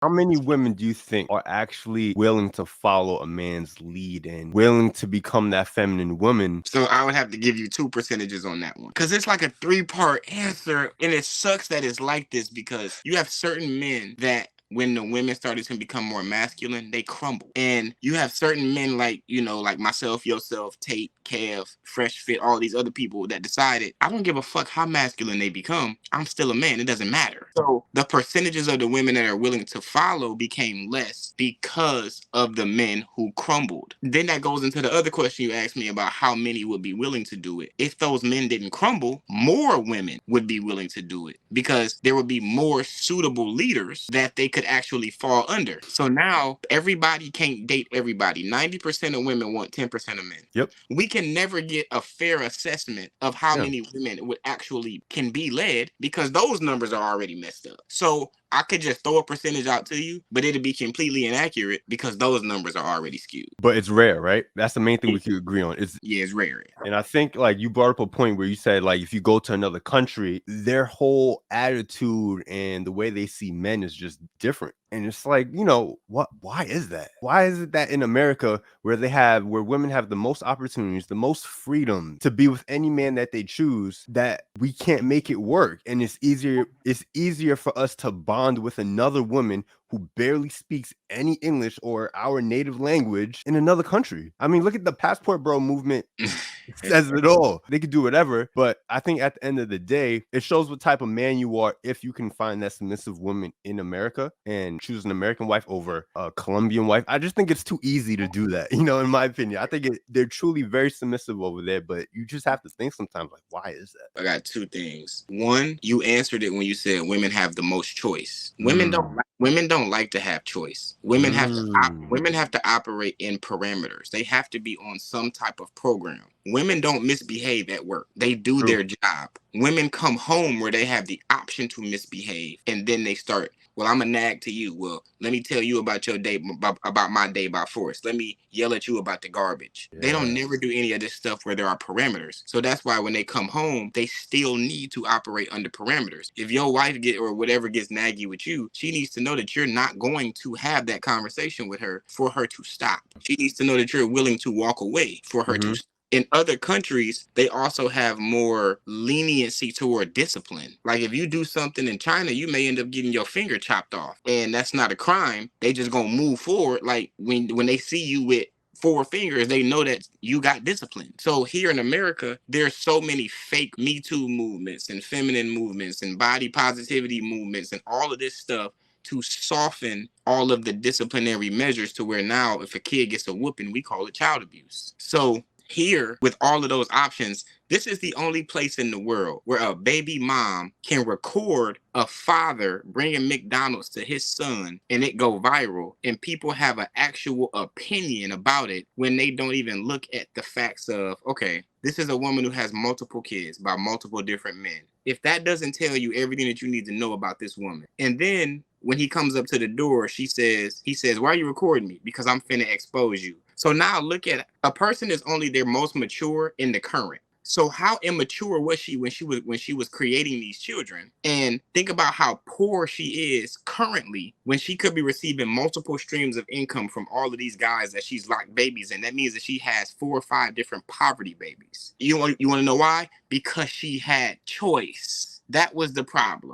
How many women do you think are actually willing to follow a man's lead and willing to become that feminine woman? So I would have to give you two percentages on that one. Because it's like a three-part answer. And it sucks that it's like this because you have certain men that when the women started to become more masculine, they crumble. And you have certain men like, like myself, yourself, Tate, Kev, Fresh Fit, all these other people that decided, I don't give a fuck how masculine they become. I'm still a man. It doesn't matter. So the percentages of the women that are willing to follow became less because of the men who crumbled. Then that goes into the other question you asked me about how many would be willing to do it. If those men didn't crumble, more women would be willing to do it because there would be more suitable leaders that they could actually fall under. So now everybody can't date everybody. 90% of women want 10% of men. Yep. We can never get a fair assessment of how Yeah. many women would actually can be led because those numbers are already messed up. So I could just throw a percentage out to you, but it'd be completely inaccurate because those numbers are already skewed. But it's rare, right? That's the main thing we could agree on. It's rare. And I think like you brought up a point where you said like if you go to another country, their whole attitude and the way they see men is just different. And it's like, why is that? Why is it that in America where women have the most opportunities, the most freedom to be with any man that they choose, that we can't make it work? And it's easier for us to bond with another woman who barely speaks any English or our native language in another country. I mean, look at the passport bro movement. Says it all. They could do whatever, but I think at the end of the day, it shows what type of man you are if you can find that submissive woman in America and choose an American wife over a Colombian wife. I just think it's too easy to do that, in my opinion. I think they're truly very submissive over there, but you just have to think sometimes like, why is that? I got two things. One, you answered it when you said women have the most choice. Women don't like to have choice. Women have to operate in parameters. They have to be on some type of program. Women don't misbehave at work. They do their job. Women come home where they have the option to misbehave, and then they start, well, I'm a nag to you. Well, let me tell you about your day, about my day by force. Let me yell at you about the garbage. They don't never do any of this stuff where there are parameters. So that's why when they come home, they still need to operate under parameters. If your wife or whatever gets naggy with you, she needs to know that you're not going to have that conversation with her for her to stop. She needs to know that you're willing to walk away for her to stop. In other countries, they also have more leniency toward discipline. Like if you do something in China, you may end up getting your finger chopped off. And that's not a crime. They just gonna move forward. Like when they see you with 4 fingers, they know that you got discipline. So here in America, there's so many fake Me Too movements and feminine movements and body positivity movements and all of this stuff to soften all of the disciplinary measures to where now if a kid gets a whooping, we call it child abuse. So here, with all of those options, this is the only place in the world where a baby mom can record a father bringing McDonald's to his son and it go viral and people have an actual opinion about it when they don't even look at the facts of, okay, this is a woman who has multiple kids by multiple different men. If that doesn't tell you everything that you need to know about this woman, and then when he comes up to the door, he says, why are you recording me? Because I'm finna expose you. So now look at a person is only their most mature in the current. So how immature was she when she was creating these children? And think about how poor she is currently when she could be receiving multiple streams of income from all of these guys that she's locked babies in. That means that she has 4 or 5 different poverty babies. You want to know why? Because she had choice. That was the problem.